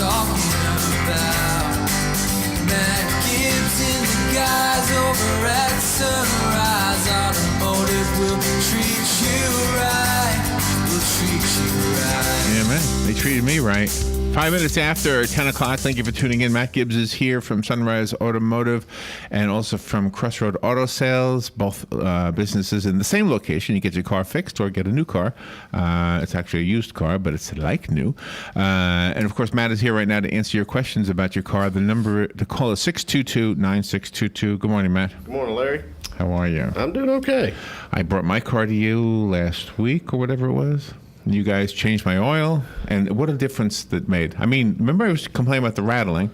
talking about. Matt Gibbs and the guys over at Sunrise Automotive will treat you right. Will treat you right. Yeah, man. They treated me right. 5 minutes after 10 o'clock. Thank you for tuning in. Matt Gibbs is here from Sunrise Automotive and also from Crossroad Auto Sales, both businesses in the same location. You get your car fixed or get a new car. It's actually a used car, but it's like new. And, of course, Matt is here right now to answer your questions about your car. The number to call is 622-9622. Good morning, Matt. Good morning, Larry. How are you? I'm doing okay. I brought my car to you last week or whatever it was. You guys changed my oil, and what a difference that made. I mean, remember I was complaining about the rattling?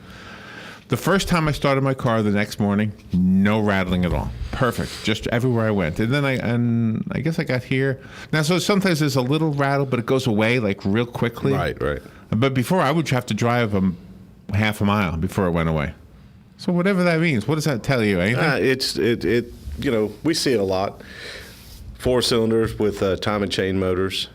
The first time I started my car the next morning, no rattling at all. Perfect, just everywhere I went. And then I guess I got here. Now, so sometimes there's a little rattle, but it goes away like real quickly. Right. But before, I would have to drive half a mile before it went away. So whatever that means, what does that tell you? Anything? We see it a lot. 4 cylinders with time and chain motors.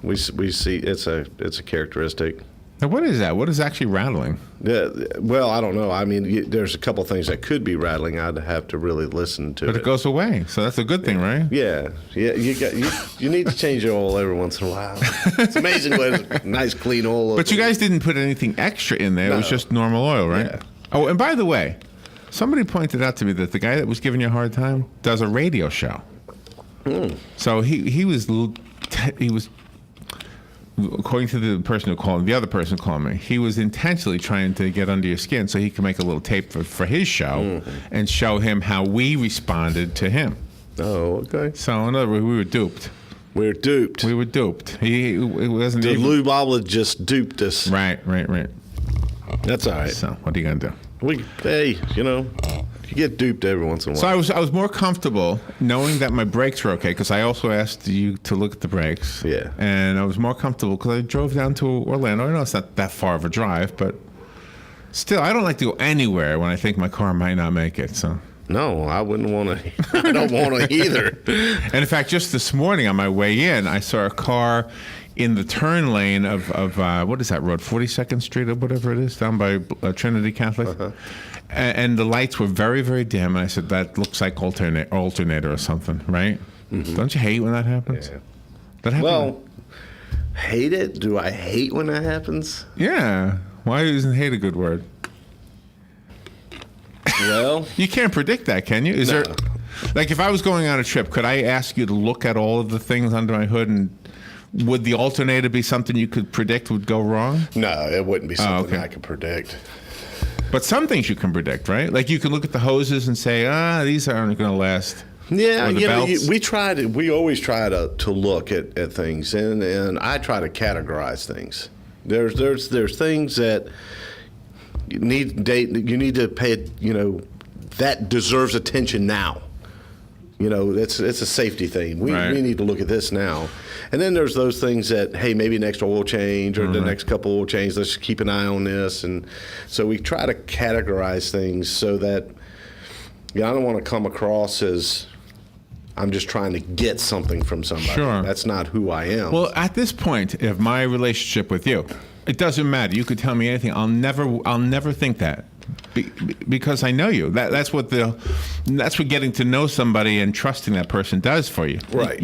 We see it's a characteristic. Now, what is that? What is actually rattling? Yeah, well, I don't know. I mean, there's a couple things that could be rattling. I'd have to really listen to it. But it goes away, so that's a good thing, right? Yeah. You need to change your oil every once in a while. It's amazing when it's nice, clean oil. But you guys didn't put anything extra in there. No. It was just normal oil, right? Yeah. Oh, and by the way, somebody pointed out to me that the guy that was giving you a hard time does a radio show. So he was. According to the person who called, the other person called me, he was intentionally trying to get under your skin so he could make a little tape for his show and show him how we responded to him. Oh, okay. So, in other words, we were duped. We were duped. It wasn't the even... lube outlet just duped us. Right. That's all right. So, what are you going to do? You get duped every once in a while. So I was more comfortable knowing that my brakes were okay, because I also asked you to look at the brakes. Yeah. And I was more comfortable because I drove down to Orlando. I know it's not that far of a drive, but still, I don't like to go anywhere when I think my car might not make it. So. No, I wouldn't want to. I don't want to either. And in fact, just this morning on my way in, I saw a car in the turn lane of what is that road, 42nd Street or whatever it is, down by Trinity Catholic. Uh-huh. And the lights were very, very dim. And I said, that looks like alternator or something, right? Mm-hmm. Don't you hate when that happens? Yeah. That happens. Well, hate it? Do I hate when that happens? Yeah. Why isn't hate a good word? Well, you can't predict that, can you? No. Like, if I was going on a trip, could I ask you to look at all of the things under my hood, and would the alternator be something you could predict would go wrong? No, it wouldn't be something I could predict. But some things you can predict, right? Like, you can look at the hoses and say, these aren't going to last. Yeah, we always try to look at things, and I try to categorize things. There's things that you need to pay, that deserves attention now. It's a safety thing. We need to look at this now. And then there's those things that, hey, maybe next oil change or the next couple oil change, let's keep an eye on this. And so we try to categorize things so that I don't want to come across as I'm just trying to get something from somebody. Sure. That's not who I am. Well, at this point of my relationship with you, it doesn't matter. You could tell me anything. I'll never think that. Because I know you. That's what getting to know somebody and trusting that person does for you. Right.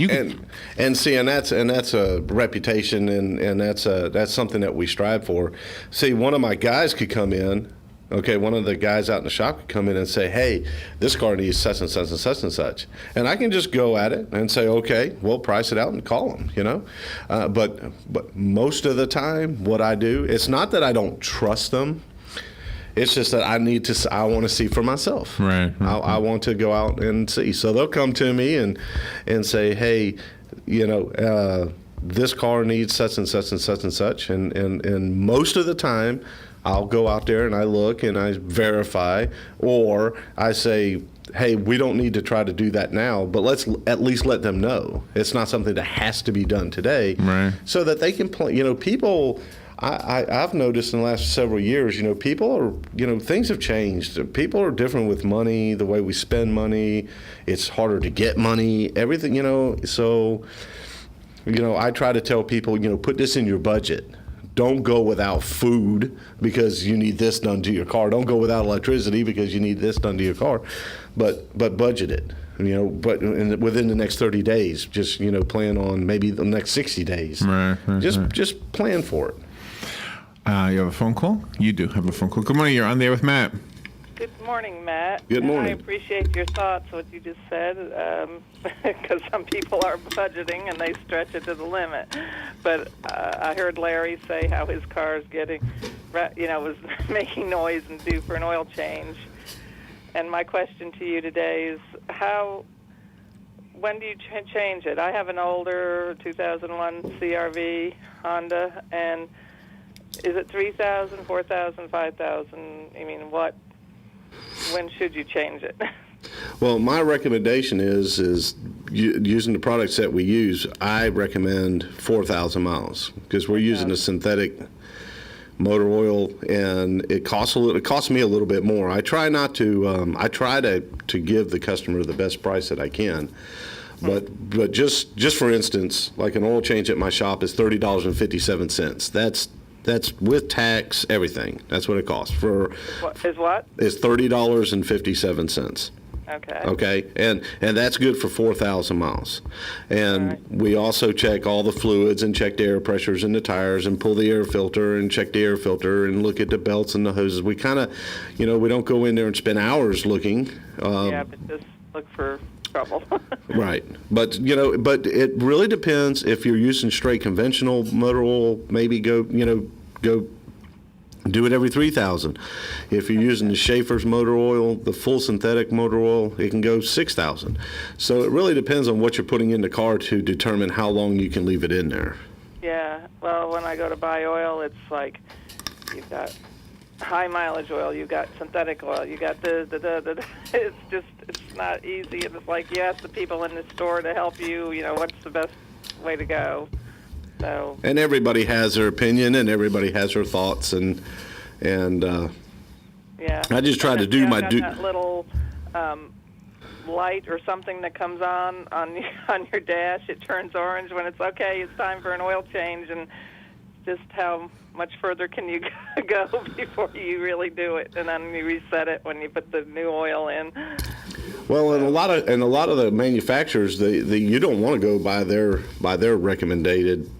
That's a reputation, and that's something that we strive for. See, one of my guys could come in. Okay, one of the guys out in the shop could come in and say, hey, this car needs such and such and such and such. And I can just go at it and say, okay, we'll price it out and call them, But most of the time, what I do, it's not that I don't trust them. It's just that I want to see for myself. Right. I want to go out and see. So they'll come to me and say, hey, this car needs such and such and such and such. And most of the time, I'll go out there and I look and I verify, or I say, hey, we don't need to try to do that now, but let's at least let them know. It's not something that has to be done today. Right. So that they can people... I've noticed in the last several years, people are, things have changed. People are different with money, the way we spend money. It's harder to get money, everything, So, I try to tell people, put this in your budget. don't go without food because you need this done to your car. Don't go without electricity because you need this done to your car. But budget it. But within the next 30 days, just plan on maybe the next 60 days. Right. Just plan for it. You have a phone call? You do have a phone call. Good morning. You're on there with Matt. Good morning, Matt. Good morning. I appreciate your thoughts, what you just said, because some people are budgeting and they stretch it to the limit. But I heard Larry say how his car is was making noise and due for an oil change. And my question to you today is, when do you change it? I have an older 2001 CRV Honda, and is it 3,000, 4,000, 5,000? I mean, when should you change it? Well, my recommendation is using the products that we use. I recommend 4,000 miles because we're using a synthetic motor oil, and it costs me a little bit more. I try not to. I try to give the customer the best price that I can. But just for instance, like an oil change at my shop is $30.57. That's with tax, everything. That's what it costs. It's $30.57. Okay. And that's good for 4,000 miles. And we also check all the fluids and check the air pressures in the tires and pull the air filter and check the air filter and look at the belts and the hoses. We kind of, we don't go in there and spend hours looking. But just look for trouble. Right. But it really depends. If you're using straight conventional motor oil, maybe go do it every 3,000. If you're using the Schaefer's motor oil, the full synthetic motor oil, it can go 6,000. So it really depends on what you're putting in the car to determine how long you can leave it in there. Yeah. Well, when I go to buy oil, it's like you've got high mileage oil, you got synthetic oil, you got it's not easy. It's like you ask the people in the store to help you, what's the best way to go. So. And everybody has their opinion, and everybody has their thoughts, and yeah. I just try to do my that little light or something that comes on your dash. It turns orange when it's okay. It's time for an oil change, and just how much further can you go before you really do it, and then you reset it when you put the new oil in. Well, and a lot of the manufacturers, you don't want to go by their recommendations.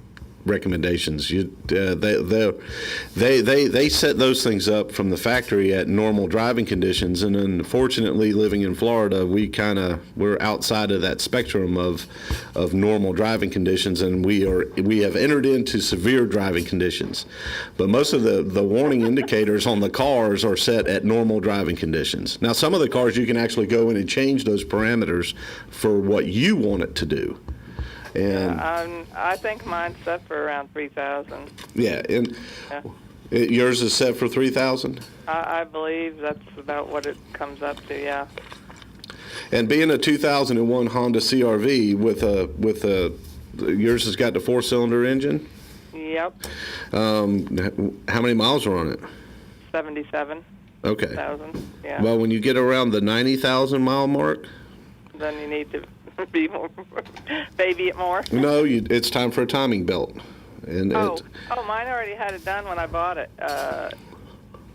They set those things up from the factory at normal driving conditions, and unfortunately, living in Florida, we're outside of that spectrum of normal driving conditions, and we have entered into severe driving conditions. But most of the warning indicators on the cars are set at normal driving conditions. Now, some of the cars you can actually go in and change those parameters for what you want it to do. And I think mine's set for around 3,000. Yeah, and yours is set for 3,000? I believe that's about what it comes up to, yeah. And being a 2001 Honda CRV with yours has got the 4-cylinder engine? Yep. How many miles are on it? 77. Okay. 1,000, yeah. Well, when you get around the 90,000 mile mark, then you need to be more, baby it more. No, it's time for a timing belt. And mine already had it done when I bought it.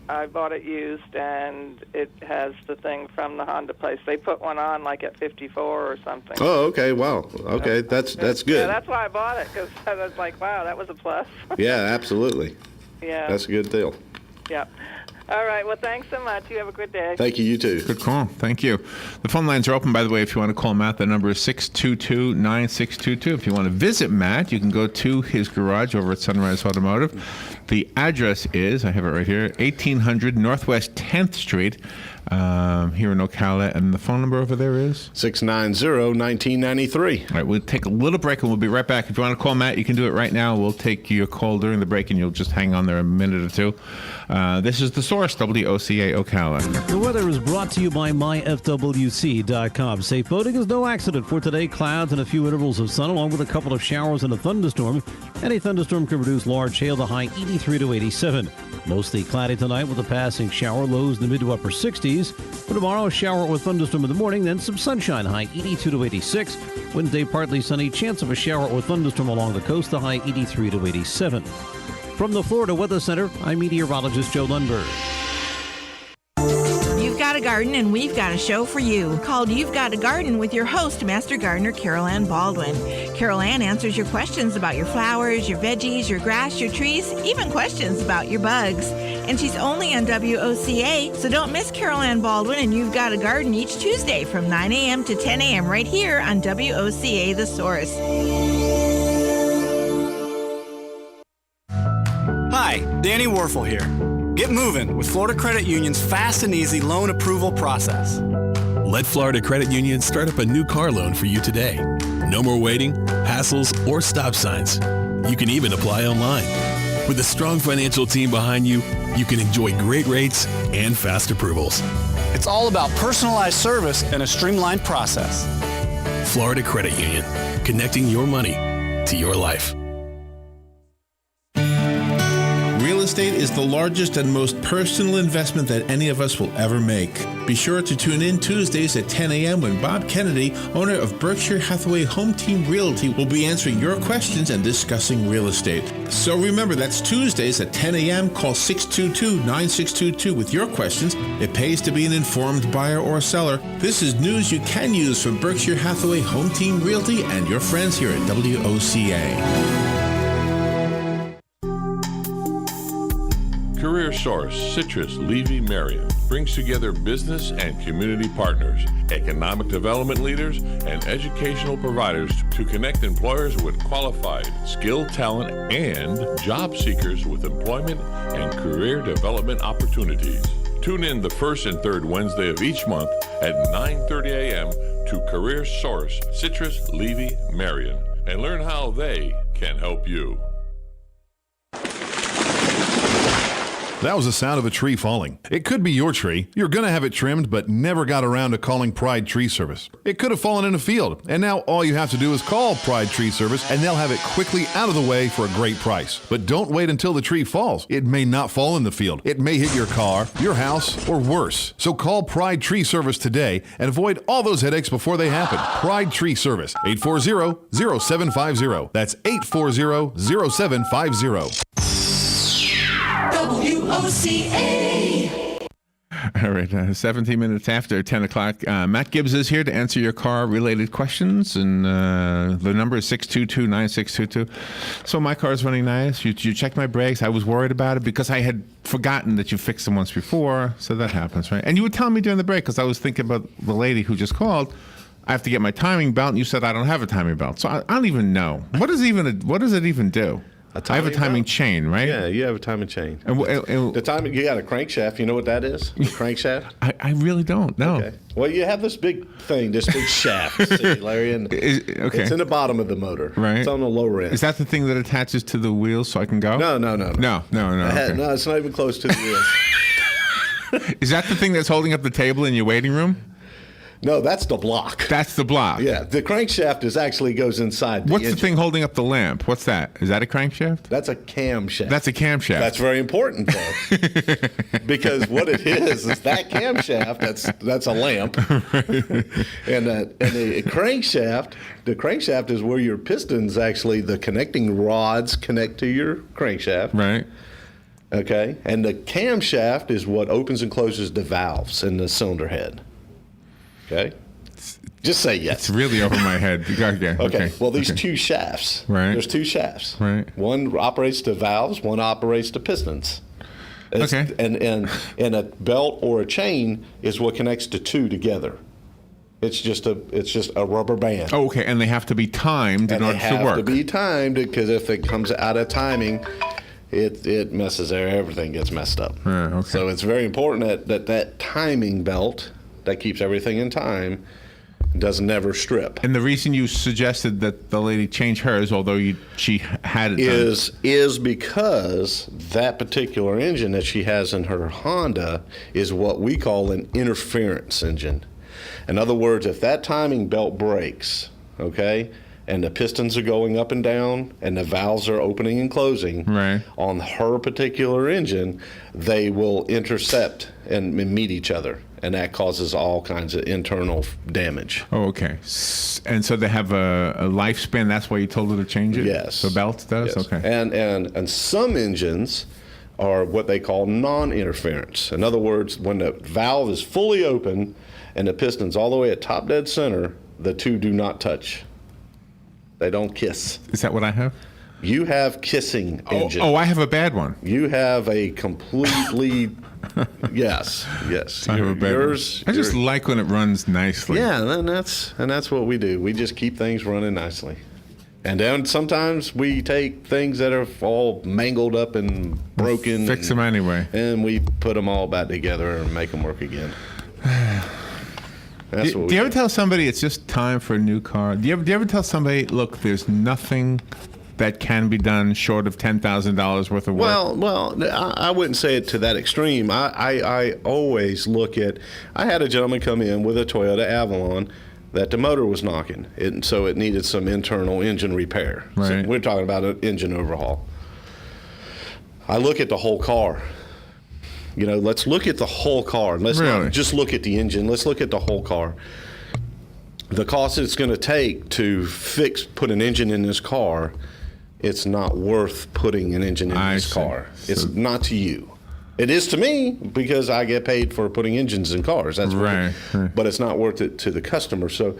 I bought it used, and it has the thing from the Honda place. They put one on like at 54 or something. Oh, okay, wow. Okay, that's good. Yeah, that's why I bought it, because I was like, wow, that was a plus. Yeah, absolutely. Yeah. That's a good deal. Yeah. All right. Well, thanks so much. You have a good day. Thank you. You too. Good call. Thank you. The phone lines are open, by the way, if you want to call Matt. The number is 622-9622. If you want to visit Matt, you can go to his garage over at Sunrise Automotive. The address is, I have it right here, 1800 Northwest 10th Street here in Ocala. And the phone number over there is? 690-1993. All right. We'll take a little break, and we'll be right back. If you want to call Matt, you can do it right now. We'll take your call during the break, and you'll just hang on there a minute or two. This is The Source, WOCA Ocala. The weather is brought to you by myfwc.com. Safe boating is no accident. For today, clouds and a few intervals of sun, along with a couple of showers and a thunderstorm. Any thunderstorm can produce large hail, the high 83 to 87. Mostly cloudy tonight with a passing shower, lows in the mid to upper 60s. For tomorrow, a shower with thunderstorm in the morning, then some sunshine, high 82 to 86. Wednesday, partly sunny, chance of a shower or thunderstorm along the coast, the high 83 to 87. From the Florida Weather Center, I'm meteorologist Joe Lundberg. You've got a garden and we've got a show for you called You've Got a Garden with your host, Master Gardener Carol Ann Baldwin. Carol Ann answers your questions about your flowers, your veggies, your grass, your trees, even questions about your bugs. And she's only on WOCA, so don't miss Carol Ann Baldwin and You've Got a Garden each Tuesday from 9 a.m. to 10 a.m. right here on WOCA The Source. Hi, Danny Warfel here. Get moving with Florida Credit Union's fast and easy loan approval process. Let Florida Credit Union start up a new car loan for you today. No more waiting, hassles, or stop signs. You can even apply online. With a strong financial team behind you, you can enjoy great rates and fast approvals. It's all about personalized service and a streamlined process. Florida Credit Union, connecting your money to your life. Real estate is the largest and most personal investment that any of us will ever make. Be sure to tune in Tuesdays at 10 a.m. when Bob Kennedy, owner of Berkshire Hathaway Home Team Realty, will be answering your questions and discussing real estate. So remember, that's Tuesdays at 10 a.m. Call 622-9622 with your questions. It pays to be an informed buyer or seller. This is news you can use from Berkshire Hathaway Home Team Realty and your friends here at WOCA. Career Source Citrus Levy Marion brings together business and community partners, economic development leaders, and educational providers to connect employers with qualified, skilled talent and job seekers with employment and career development opportunities. Tune in the first and third Wednesday of each month at 9:30 a.m. to Career Source Citrus Levy Marion and learn how they can help you. That was the sound of a tree falling. It could be your tree. You're going to have it trimmed, but never got around to calling Pride Tree Service. It could have fallen in a field, and now all you have to do is call Pride Tree Service, and they'll have it quickly out of the way for a great price. But don't wait until the tree falls. It may not fall in the field. It may hit your car, your house, or worse. So call Pride Tree Service today and avoid all those headaches before they happen. Pride Tree Service, 840-0750. That's 840-0750. WOCA. All right, 17 minutes after 10 o'clock. Matt Gibbs is here to answer your car-related questions, and the number is 622-9622. So my car is running nice. You checked my brakes. I was worried about it because I had forgotten that you fixed them once before, so that happens, right? And you were telling me during the break, because I was thinking about the lady who just called, I have to get my timing belt, and you said I don't have a timing belt. So I don't even know. What does it even do? I have a timing chain, right? Yeah, you have a timing chain. And the timing, you got a crankshaft. You know what that is? The crankshaft? I really don't know. Okay. Well, you have this big thing, this big shaft, see, Larry, and it's in the bottom of the motor. Right. It's on the lower end. Is that the thing that attaches to the wheels so I can go? No. No, okay. No, it's not even close to the wheels. Is that the thing that's holding up the table in your waiting room? No, that's the block. That's the block. Yeah, the crankshaft actually goes inside the What's engine. the thing holding up the lamp? What's that? Is that a crankshaft? That's a camshaft. That's a camshaft. That's very important, though, because what it is that camshaft. That's a lamp, and the crankshaft. The crankshaft is where your pistons actually, the connecting rods connect to your crankshaft. Right. Okay, and the camshaft is what opens and closes the valves in the cylinder head. Okay, just say yes. It's really over my head. Okay. Well, these two shafts. Right. There's two shafts. Right. One operates the valves. One operates the pistons. Okay. And a belt or a chain is what connects the two together. It's just a rubber band. Oh, okay, and they have to be timed in order to work. They have to be timed because if it comes out of timing, it messes everything gets messed up. Okay. So it's very important that timing belt that keeps everything in time does never strip. And the reason you suggested that the lady change hers, although she had it is because that particular engine that she has in her Honda is what we call an interference engine. In other words, if that timing belt breaks, okay, and the pistons are going up and down and the valves are opening and closing, right, on her particular engine, they will intercept and meet each other. and that causes all kinds of internal damage. Oh, okay. And so they have a lifespan. That's why you told her to change it? Yes. The belt does? Yes. Okay. And some engines are what they call non-interference. In other words, when the valve is fully open and the piston's all the way at top dead center, the two do not touch. They don't kiss. Is that what I have? You have kissing engine. Oh, I have a bad one. You have a completely yes. I have a bad yours. one. I just like when it runs nicely. Yeah, and that's what we do. We just keep things running nicely. And then sometimes we take things that are all mangled up and broken. Fix them anyway. And we put them all back together and make them work again. Do you ever tell somebody it's just time for a new car? Do you ever tell somebody, look, there's nothing that can be done short of $10,000 worth of work? Well, I wouldn't say it to that extreme. I always look at. I had a gentleman come in with a Toyota Avalon that the motor was knocking, so it needed some internal engine repair. Right. So we're talking about an engine overhaul. I look at the whole car. Let's look at the whole car. Let's not just look at the engine. Let's look at the whole car. The cost it's going to take to put an engine in this car, it's not worth putting an engine in this car. It's not to you. It is to me because I get paid for putting engines in cars. That's right. But it's not worth it to the customer. So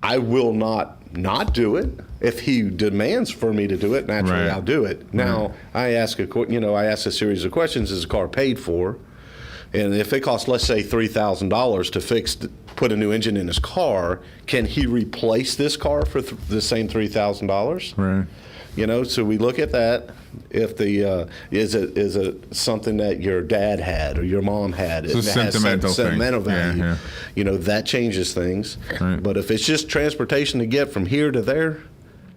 I will not do it. If he demands for me to do it, naturally I'll do it. Now I ask a series of questions: is the car paid for? And if it costs, let's say, $3,000 to put a new engine in his car, can he replace this car for the same $3,000? Right. So we look at that. If is it something that your dad had or your mom had? It's a sentimental value. Yeah. That changes things. Right. But if it's just transportation to get from here to there,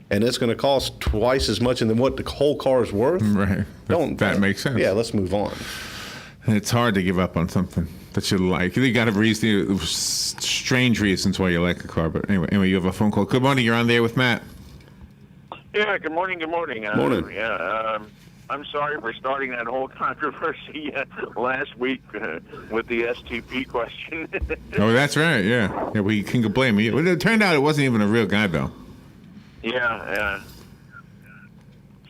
and it's going to cost twice as much than what the whole car is worth, right? That makes sense. Yeah, let's move on. And it's hard to give up on something that you like. You got strange reasons why you like a car. But anyway, you have a phone call. Good morning. You're on there with Matt. Yeah, good morning. Morning. I'm sorry for starting that whole controversy last week with the STP question. Oh, that's right. Yeah, we can blame you. It turned out it wasn't even a real guy, though. Yeah.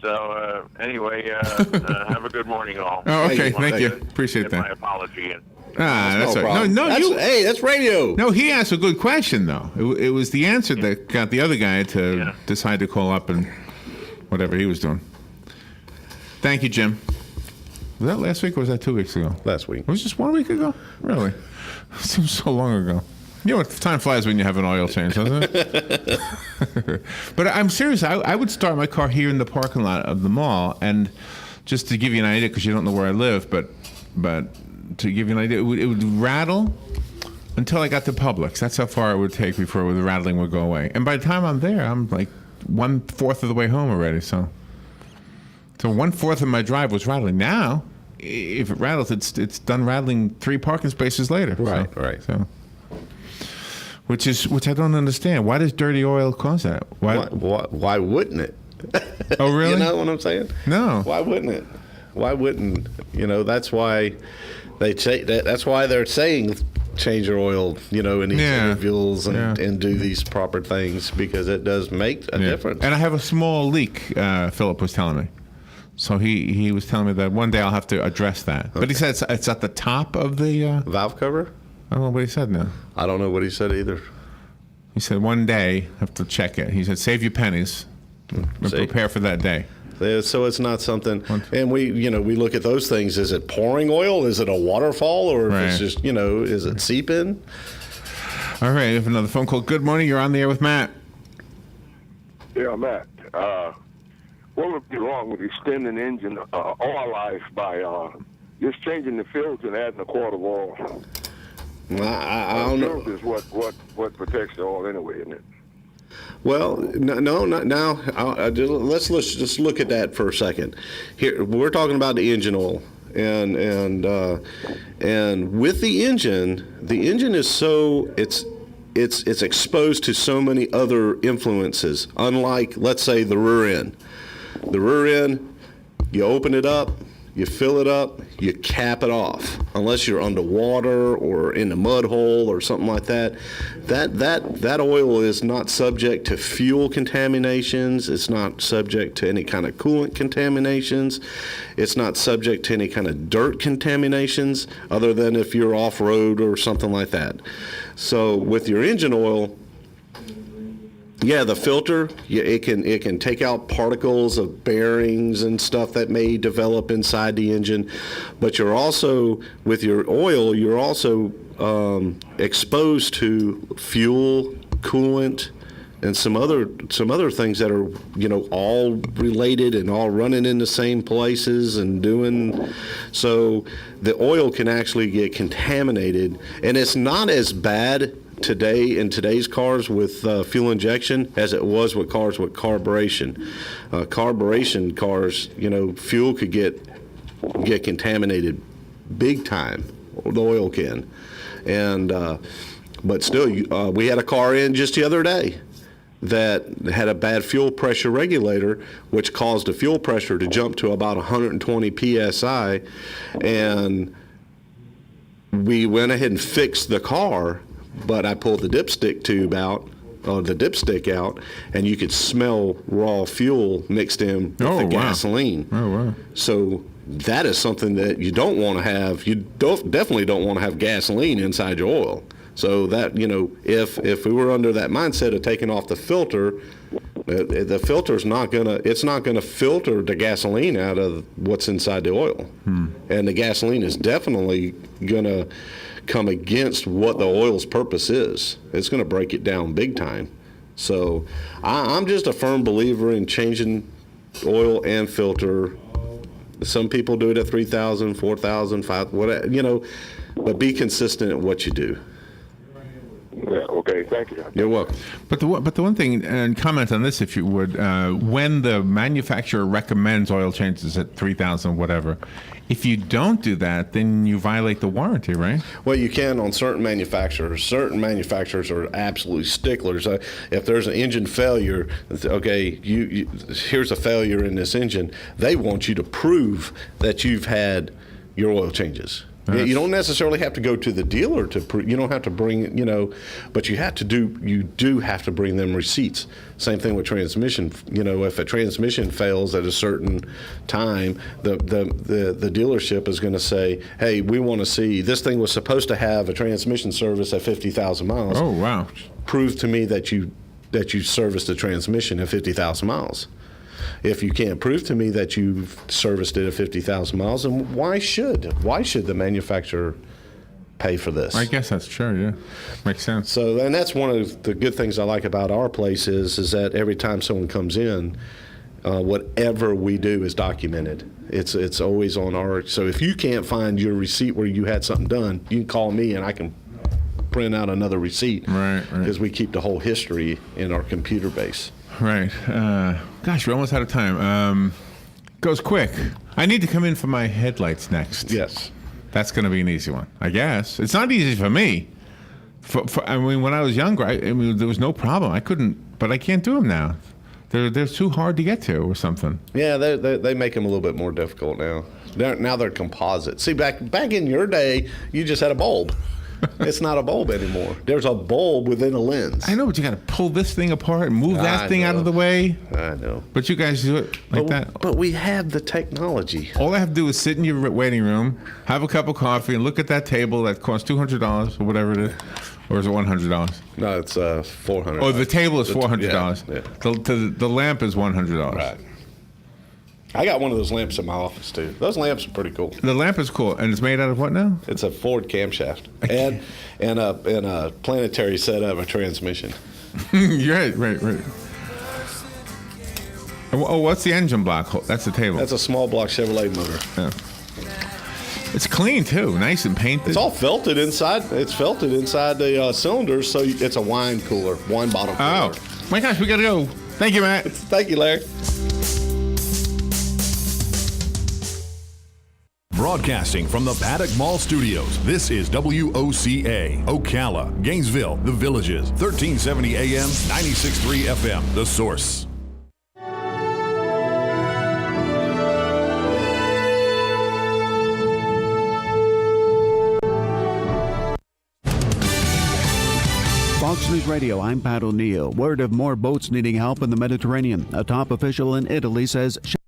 So anyway, have a good morning, all. Oh, okay. Thank you. Appreciate that. My apology. That's right. No, hey, that's radio. No, he asked a good question, though. It was the answer that got the other guy to decide to call up and whatever he was doing. Thank you, Jim. Was that last week or was that 2 weeks ago? Last week. It was just 1 week ago? Really? It seems so long ago. You know what? Time flies when you have an oil change, doesn't it? But I'm serious. I would start my car here in the parking lot of the mall, and just to give you an idea, because you don't know where I live, but to give you an idea, it would rattle until I got to Publix. That's how far it would take before the rattling would go away. And by the time I'm there, I'm like 1/4 of the way home already. So 1/4 of my drive was rattling. Now, if it rattles, it's done rattling 3 parking spaces later. Right. So. Which I don't understand. Why does dirty oil cause that? Why wouldn't it? Oh, really? You know what I'm saying? No. Why wouldn't it? Why wouldn't? That's why they say that. That's why they're saying change your oil. In these interviews and do these proper things, because it does make a difference. And I have a small leak. Philip was telling me. So he was telling me that one day I'll have to address that. Okay. But he said it's at the top of the valve cover. I don't know what he said now. I don't know what he said either. He said one day I have to check it. He said save your pennies and prepare for that day. So it's not something, and we look at those things. Is it pouring oil? Is it a waterfall? Or if it's just, is it seeping? All right, we have another phone call. Good morning. You're on the air with Matt. Yeah, Matt. What would be wrong with extending engine oil life by just changing the filter and adding a quart of oil? I don't know. Is what protects the oil anyway, isn't it? Well, no, not now. Let's just look at that for a second. Here, we're talking about the engine oil, and with the engine is so it's exposed to so many other influences. Unlike, let's say, the rear end. The rear end, you open it up, You fill it up, you cap it off. Unless you're underwater or in a mud hole or something like that. That oil is not subject to fuel contaminations. It's not subject to any kind of coolant contaminations. It's not subject to any kind of dirt contaminations other than if you're off-road or something like that. So with your engine oil, yeah, the filter, it can take out particles of bearings and stuff that may develop inside the engine, but you're also, with your oil, you're also exposed to fuel, coolant, and some other things that are, all related and all running in the same places and doing. So the oil can actually get contaminated, and it's not as bad today in today's cars with fuel injection as it was with cars with carburation. Carburation cars, fuel could get contaminated big time. The oil can, and but still, we had a car in just the other day that had a bad fuel pressure regulator, which caused the fuel pressure to jump to about 120 psi, and we went ahead and fixed the car. But I pulled the dipstick tube out, or the dipstick out, and you could smell raw fuel mixed in with the gasoline. Oh, wow. So that is something that you don't want to have. You definitely don't want to have gasoline inside your oil. So that, if we were under that mindset of taking off the filter, the filter's not gonna filter the gasoline out of what's inside the oil. And the gasoline is definitely gonna come against what the oil's purpose is. It's going to break it down big time. So I'm just a firm believer in changing oil and filter. Some people do it at 3,000, 4,000, 5,000, whatever, but be consistent at what you do. Yeah, okay, thank you. You're welcome. But the one thing, and comment on this if you would, when the manufacturer recommends oil changes at 3,000, whatever, if you don't do that, then you violate the warranty, right? Well, you can on certain manufacturers. Certain manufacturers are absolutely sticklers. If there's an engine failure, okay, here's a failure in this engine. They want you to prove that you've had your oil changes. You don't necessarily have to go to the dealer you don't have to bring, but you do have to bring them receipts. Same thing with transmission. If a transmission fails at a certain time, the dealership is going to say, hey, we want to see, this thing was supposed to have a transmission service at 50,000 miles. Oh, wow. Prove to me that you serviced the transmission at 50,000 miles. If you can't prove to me that you've serviced it at 50,000 miles, then why should the manufacturer pay for this? I guess that's true, yeah. Makes sense. So, and that's one of the good things I like about our place is that every time someone comes in, whatever we do is documented. It's always on our, so if you can't find your receipt where you had something done, you can call me and I can print out another receipt. Right. Because we keep the whole history in our computer base. Right. Gosh, we're almost out of time. Goes quick. I need to come in for my headlights next. Yes. That's going to be an easy one, I guess. It's not easy for me. When I was younger, there was no problem. I couldn't, but I can't do them now. They're too hard to get to or something. Yeah, they make them a little bit more difficult now. Now they're composite. See, back in your day, you just had a bulb. It's not a bulb anymore. There's a bulb within a lens. I know, but you got to pull this thing apart and move that thing out of the way. I know. But you guys do it like that. But we have the technology. All I have to do is sit in your waiting room, have a cup of coffee, and look at that table that costs $200 or whatever it is. Or is it $100? No, it's $400. Oh, the table is $400. Yeah. The lamp is $100. Right. I got one of those lamps in my office, too. Those lamps are pretty cool. The lamp is cool. And it's made out of what now? It's a Ford camshaft. And a planetary set of a transmission. Right. Oh, what's the engine block? That's the table. That's a small block Chevrolet motor. Yeah. It's clean, too. Nice and painted. It's all felted inside. It's felted inside the cylinders, so it's a wine bottle cooler. Oh, my gosh, we got to go. Thank you, Matt. Thank you, Larry. Broadcasting from the Paddock Mall Studios, this is WOCA, Ocala, Gainesville, The Villages, 1370 AM, 96.3 FM, The Source. Fox News Radio, I'm Pat O'Neill. Word of more boats needing help in the Mediterranean. A top official in Italy says